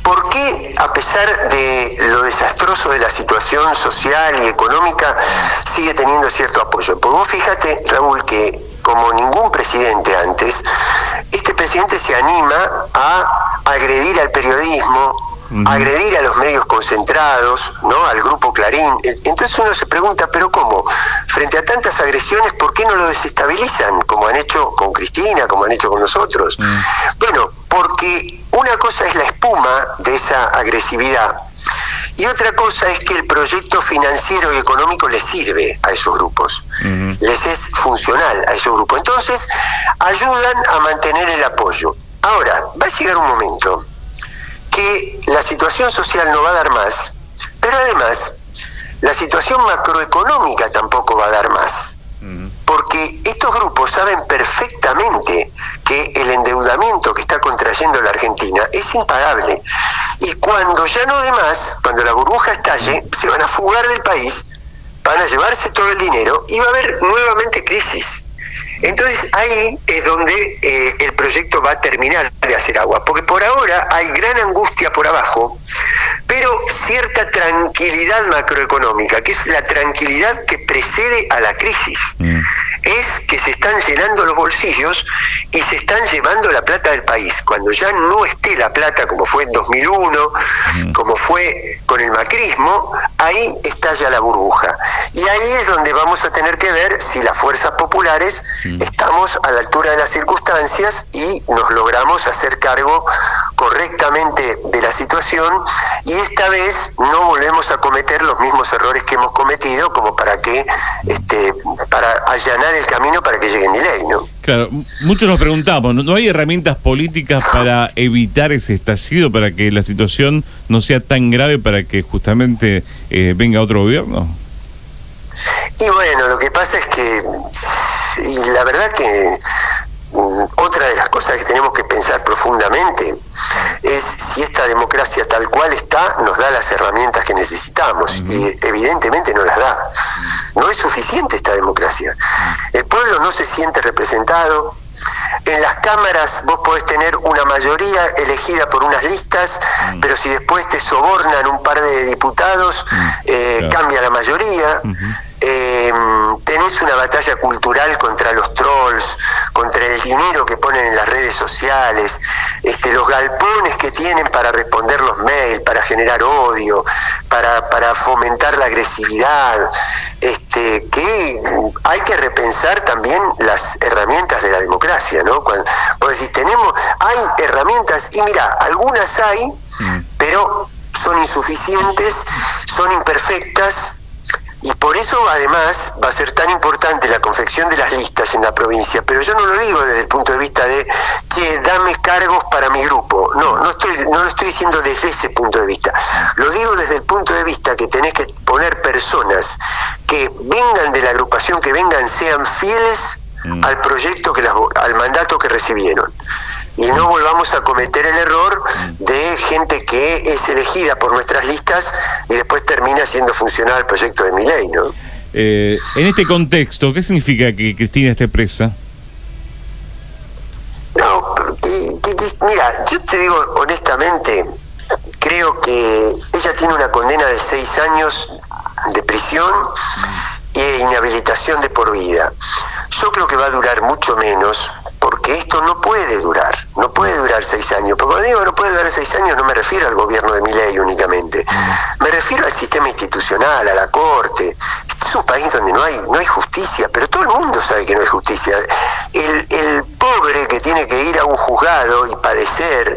¿por qué, a pesar de lo desastroso de la situación social y económica, sigue teniendo cierto apoyo? Porque vos fíjate, Raúl, que como ningún presidente antes, este presidente se anima a agredir al periodismo, agredir a los medios concentrados, ¿no? Al grupo Clarín. Entonces uno se pregunta, ¿pero cómo? Frente a tantas agresiones, ¿por qué no lo desestabilizan? Como han hecho con Cristina, como han hecho con nosotros. Bueno, porque una cosa es la espuma de esa agresividad y otra cosa es que el proyecto financiero y económico les sirve a esos grupos, les es funcional a esos grupos. Entonces, ayudan a mantener el apoyo. Ahora, va a llegar un momento que la situación social no va a dar más, pero además, la situación macroeconómica tampoco va a dar más. Porque estos grupos saben perfectamente que el endeudamiento que está contrayendo la Argentina es impagable. Y cuando ya no dé más, cuando la burbuja estalle, se van a fugar del país, van a llevarse todo el dinero y va a haber nuevamente crisis. Entonces ahí es donde el proyecto va a terminar de hacer agua, porque por ahora hay gran angustia por abajo, pero cierta tranquilidad macroeconómica, que es la tranquilidad que precede a la crisis. Es que se están llenando los bolsillos y se están llevando la plata del país. Cuando ya no esté la plata, como fue en 2001, como fue con el macrismo, ahí estalla la burbuja. Y ahí es donde vamos a tener que ver si las fuerzas populares estamos a la altura de las circunstancias y nos logramos hacer cargo correctamente de la situación, y esta vez no volvemos a cometer los mismos errores que hemos cometido, como para allanar el camino para que llegue Milei, ¿no? Claro, muchos nos preguntamos, ¿no hay herramientas políticas para evitar ese estallido, para que la situación no sea tan grave, para que justamente venga otro gobierno? Y bueno, lo que pasa es que, y la verdad que otra de las cosas que tenemos que pensar profundamente es si esta democracia tal cual está nos da las herramientas que necesitamos, y evidentemente no las da. No es suficiente esta democracia. El pueblo no se siente representado. En las cámaras vos podés tener una mayoría elegida por unas listas, pero si después te sobornan un par de diputados, cambia la mayoría. Tenés una batalla cultural contra los trolls, contra el dinero que ponen en las redes sociales, los galpones que tienen para responder los mails, para generar odio, para fomentar la agresividad, que hay que repensar también las herramientas de la democracia, ¿no? Cuando vos decís, hay herramientas, y mirá, algunas hay, pero son insuficientes, son imperfectas. Y por eso, además, va a ser tan importante la confección de las listas en la provincia. Pero yo no lo digo desde el punto de vista de que dame cargos para mi grupo. No lo estoy diciendo desde ese punto de vista. Lo digo desde el punto de vista que tenés que poner personas que vengan de la agrupación, que vengan, sean fieles al proyecto, al mandato que recibieron. Y no volvamos a cometer el error de gente que es elegida por nuestras listas y después termina siendo funcional el proyecto de Milei, ¿no? En este contexto, ¿qué significa que Cristina esté presa? No, mira, yo te digo honestamente, creo que ella tiene una condena de 6 años de prisión e inhabilitación de por vida. Yo creo que va a durar mucho menos, porque esto no puede durar 6 años. Porque cuando digo no puede durar 6 años, no me refiero al gobierno de Milei únicamente, me refiero al sistema institucional, a la corte. Este es un país donde no hay justicia, pero todo el mundo sabe que no hay justicia. El pobre que tiene que ir a un juzgado y padecer,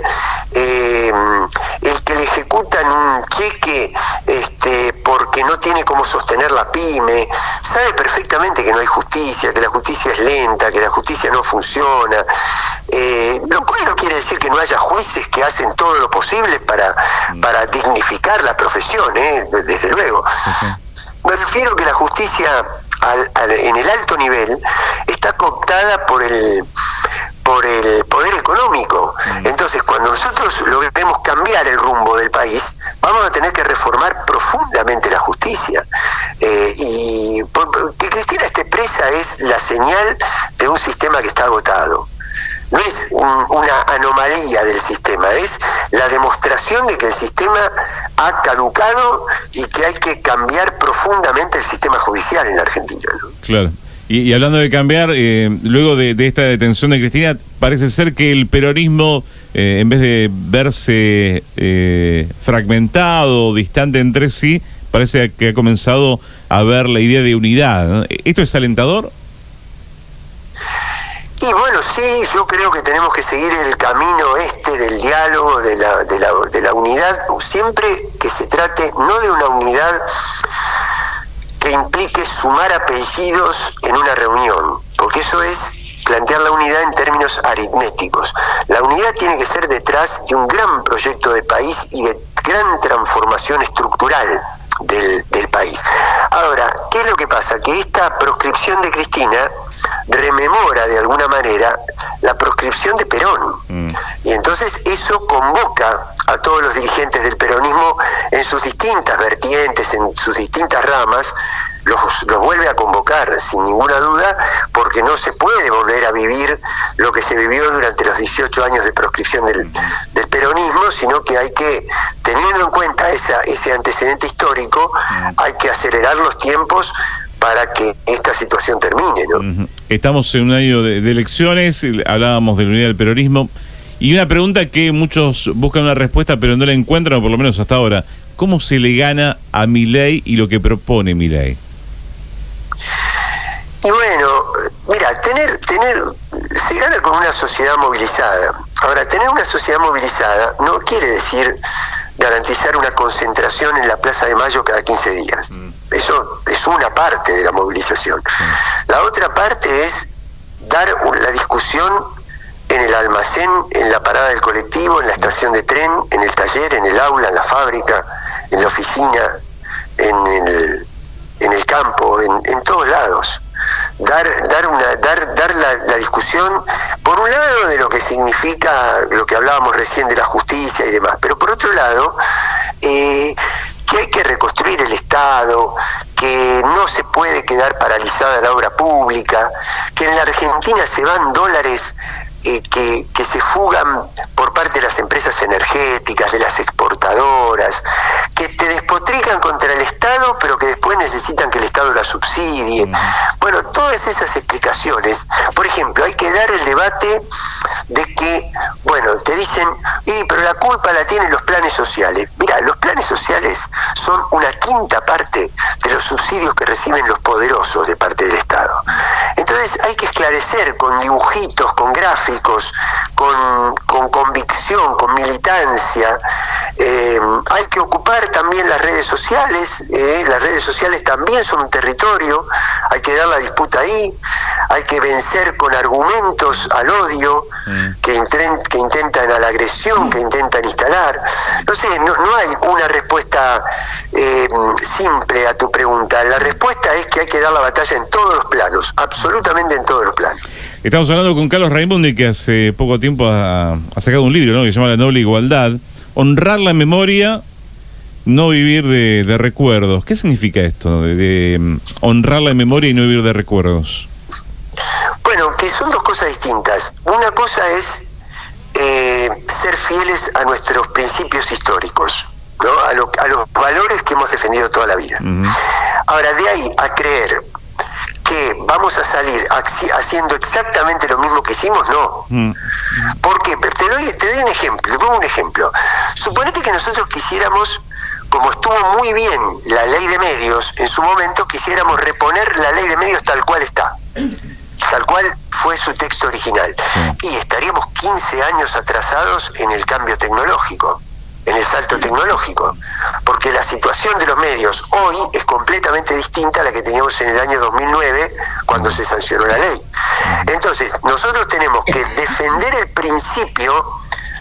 el que le ejecutan un cheque porque no tiene cómo sostener la pyme, sabe perfectamente que no hay justicia, que la justicia es lenta, que la justicia no funciona, lo cual no quiere decir que no haya jueces que hacen todo lo posible para dignificar la profesión, desde luego. Me refiero que la justicia en el alto nivel está cooptada por el poder económico. Entonces, cuando nosotros logremos cambiar el rumbo del país, vamos a tener que reformar profundamente la justicia. Y que Cristina esté presa es la señal de un sistema que está agotado. no es una anomalía del sistema, es la demostración de que el sistema ha caducado y que hay que cambiar profundamente el sistema judicial en la Argentina, ¿no? Claro. Y hablando de cambiar, luego de esta detención de Cristina, parece ser que el peronismo, en vez de verse fragmentado, distante entre sí, parece que ha comenzado a ver la idea de unidad, ¿no? ¿Esto es alentador? Y bueno, sí, yo creo que tenemos que seguir el camino del diálogo, de la unidad, siempre que se trate no de una unidad que implique sumar apellidos en una reunión, porque eso es plantear la unidad en términos aritméticos. La unidad tiene que ser detrás de un gran proyecto de país y de gran transformación estructural del país. Ahora, ¿qué es lo que pasa? Que esta proscripción de Cristina rememora de alguna manera la proscripción de Perón. Y entonces eso convoca a todos los dirigentes del peronismo en sus distintas vertientes, en sus distintas ramas, los vuelve a convocar sin ninguna duda, porque no se puede volver a vivir lo que se vivió durante los 18 años de proscripción del peronismo, sino que hay que, teniendo en cuenta ese antecedente histórico, hay que acelerar los tiempos para que esta situación termine, ¿no? Estamos en un año de elecciones, hablábamos de la unidad del peronismo, y una pregunta que muchos buscan una respuesta pero no la encuentran, o por lo menos hasta ahora: ¿cómo se le gana a Milei y lo que propone Milei? Y bueno, mira, se gana con una sociedad movilizada. Ahora, tener una sociedad movilizada no quiere decir garantizar una concentración en la Plaza de Mayo cada 15 días. Eso es una parte de la movilización. La otra parte es dar la discusión en el almacén, en la parada del colectivo, en la estación de tren, en el taller, en el aula, en la fábrica, en la oficina, en el campo, en todos lados. Dar la discusión, por un lado, de lo que significa lo que hablábamos recién de la justicia y demás, pero por otro lado, que hay que reconstruir el Estado, que no se puede quedar paralizada la obra pública, que en la Argentina se van dólares que se fugan por parte de las empresas energéticas, de las exportadoras, que te despotrican contra el Estado, pero que después necesitan que el Estado la subsidie. Bueno, todas esas explicaciones. Por ejemplo, hay que dar el debate de que, bueno, te dicen, pero la culpa la tienen los planes sociales. Mira, los planes sociales son una quinta parte de los subsidios que reciben los poderosos de parte del Estado. Entonces hay que esclarecer con dibujitos, con gráficos, con convicción, con militancia. Hay que ocupar también las redes sociales. Las redes sociales también son un territorio, hay que dar la disputa ahí, hay que vencer con argumentos al odio que intentan, a la agresión que intentan instalar. No sé, no hay una respuesta simple a tu pregunta. La respuesta es que hay que dar la batalla en todos los planos, absolutamente en todos los planos. Estamos hablando con Carlos Raimondi, que hace poco tiempo ha sacado un libro, ¿no?, que se llama La Noble Igualdad. Honrar la memoria, no vivir de recuerdos. ¿Qué significa esto, de honrar la memoria y no vivir de recuerdos? Bueno, que son dos cosas distintas. Una cosa es ser fieles a nuestros principios históricos, ¿no? A los valores que hemos defendido toda la vida. Ahora, de ahí a creer que vamos a salir haciendo exactamente lo mismo que hicimos, no. ¿Por qué? Te doy un ejemplo, te pongo un ejemplo. Suponete que nosotros quisiéramos, como estuvo muy bien la ley de medios en su momento, quisiéramos reponer la ley de medios tal cual está, tal cual fue su texto original. Y estaríamos 15 años atrasados en el cambio tecnológico, en el salto tecnológico, porque la situación de los medios hoy es completamente distinta a la que teníamos en el año 2009, cuando se sancionó la ley. Entonces, nosotros tenemos que defender el principio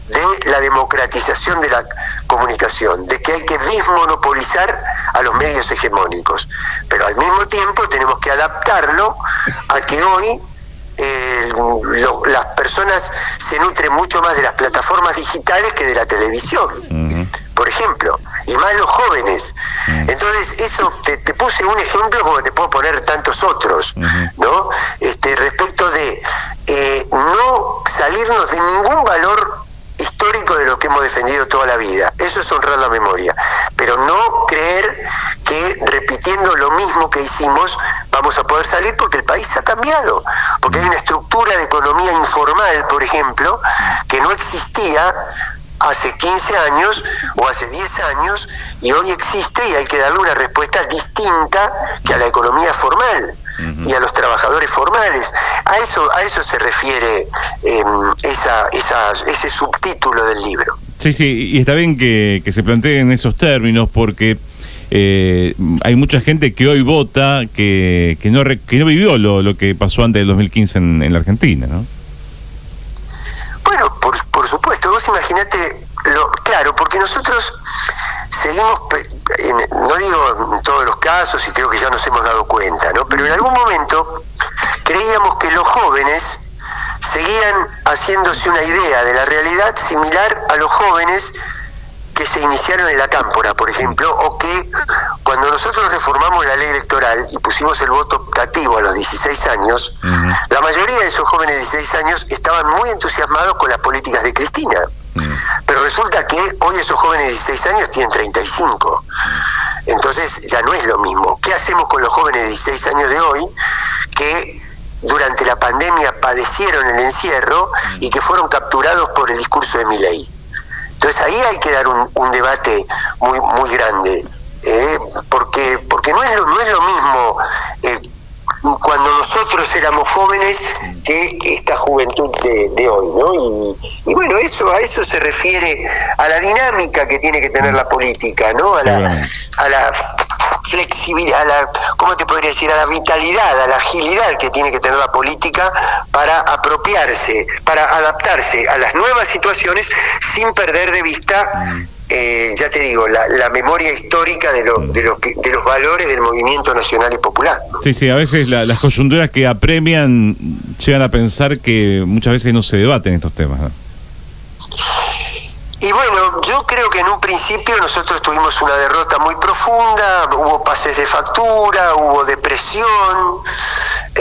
de la democratización de la comunicación, de que hay que desmonopolizar a los medios hegemónicos, pero al mismo tiempo tenemos que adaptarlo a que hoy las personas se nutren mucho más de las plataformas digitales que de la televisión, por ejemplo, y más los jóvenes. Entonces, eso te puse un ejemplo, como te puedo poner tantos otros, ¿no? Respecto de no salirnos de ningún valor histórico de lo que hemos defendido toda la vida. Eso es honrar la memoria, pero no creer que repitiendo lo mismo que hicimos vamos a poder salir, porque el país ha cambiado, porque hay una estructura de economía informal, por ejemplo, que no existía hace 15 años o hace 10 años, y hoy existe, y hay que darle una respuesta distinta que a la economía formal y a los trabajadores formales. A eso se refiere ese subtítulo del libro. Sí, y está bien que se planteen esos términos, porque hay mucha gente que hoy vota que no vivió lo que pasó antes del 2015 en la Argentina, ¿no? Bueno, por supuesto, vos imaginate, claro, porque nosotros seguimos, no digo en todos los casos, y creo que ya nos hemos dado cuenta, ¿no? Pero en algún momento creíamos que los jóvenes seguían haciéndose una idea de la realidad similar a los jóvenes que se iniciaron en la Cámpora, por ejemplo, o que cuando nosotros reformamos la ley electoral y pusimos el voto optativo a los 16 años, la mayoría de esos jóvenes de 16 años estaban muy entusiasmados con las políticas de Cristina. Pero resulta que hoy esos jóvenes de 16 años tienen 35. Entonces ya no es lo mismo. ¿Qué hacemos con los jóvenes de 16 años de hoy que durante la pandemia padecieron el encierro y que fueron capturados por el discurso de Milei? Entonces ahí hay que dar un debate muy grande, porque no es lo mismo cuando nosotros éramos jóvenes que esta juventud de hoy, ¿no? Y bueno, a eso se refiere a la dinámica que tiene que tener la política, ¿no? A la flexibilidad, ¿cómo te podría decir? A la vitalidad, a la agilidad que tiene que tener la política para apropiarse, para adaptarse a las nuevas situaciones sin perder de vista, ya te digo, la memoria histórica de los valores del movimiento nacional y popular, ¿no? Sí, a veces las coyunturas que apremian llegan a pensar que muchas veces no se debaten estos temas, ¿no? Y bueno, yo creo que en un principio nosotros tuvimos una derrota muy profunda, hubo pases de factura, hubo depresión,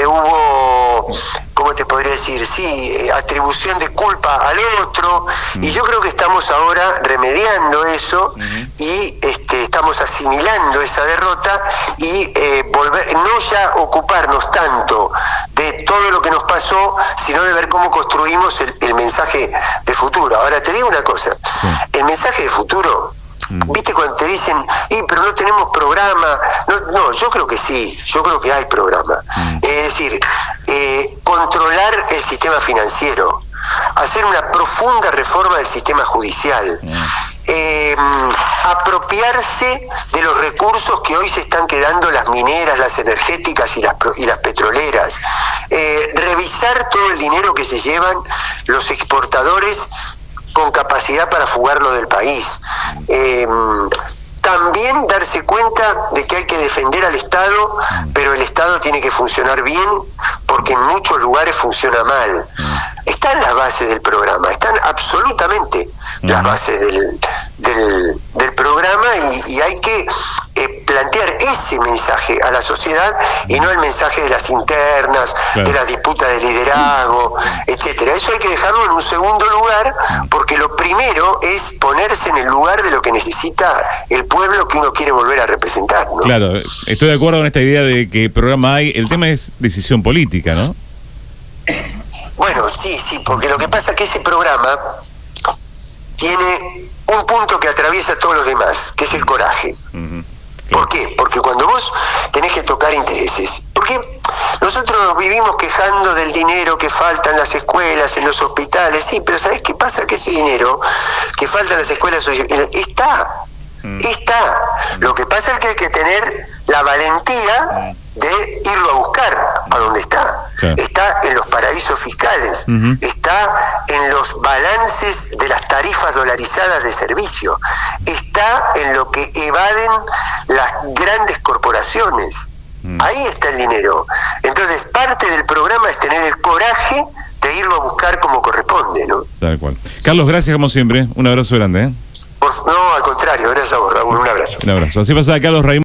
hubo, ¿cómo te podría decir? Sí, atribución de culpa al otro, y yo creo que estamos ahora remediando eso y estamos asimilando esa derrota y no ya ocuparnos tanto de todo lo que nos pasó, sino de ver cómo construimos el mensaje de futuro. Ahora te digo una cosa, el mensaje de futuro, ¿viste cuando te dicen, pero no tenemos programa? No, yo creo que sí, yo creo que hay programa. Es decir, controlar el sistema financiero, hacer una profunda reforma del sistema judicial, apropiarse de los recursos que hoy se están quedando las mineras, las energéticas y las petroleras, revisar todo el dinero que se llevan los exportadores con capacidad para fugarlo del país. También darse cuenta de que hay que defender al Estado, pero el Estado tiene que funcionar bien, porque en muchos lugares funciona mal. Están las bases del programa, están absolutamente las bases del programa, y hay que plantear ese mensaje a la sociedad y no el mensaje de las internas, de las disputas de liderazgo, etcétera. Eso hay que dejarlo en un segundo lugar, porque lo primero es ponerse en el lugar de lo que necesita el pueblo que uno quiere volver a representar, ¿no? Claro, estoy de acuerdo con esta idea de que programa hay. El tema es decisión política, ¿no? Bueno, sí, porque lo que pasa es que ese programa tiene un punto que atraviesa todos los demás, que es el coraje. ¿Por qué? Porque cuando vos tenés que tocar intereses, porque nosotros nos vivimos quejando del dinero que falta en las escuelas, en los hospitales, sí, pero ¿sabés qué pasa? Que ese dinero que falta en las escuelas está. Lo que pasa es que hay que tener la valentía de irlo a buscar a donde está. Está en los paraísos fiscales, está en los balances de las tarifas dolarizadas de servicio, está en lo que evaden las grandes corporaciones. Ahí está el dinero. Entonces, parte del programa es tener el coraje de irlo a buscar como corresponde, ¿no? Tal cual. Carlos, gracias como siempre. Un abrazo grande, ¿eh? No, al contrario, gracias a vos, Raúl. Un abrazo. Un abrazo. Así pasa Carlos Raimundo.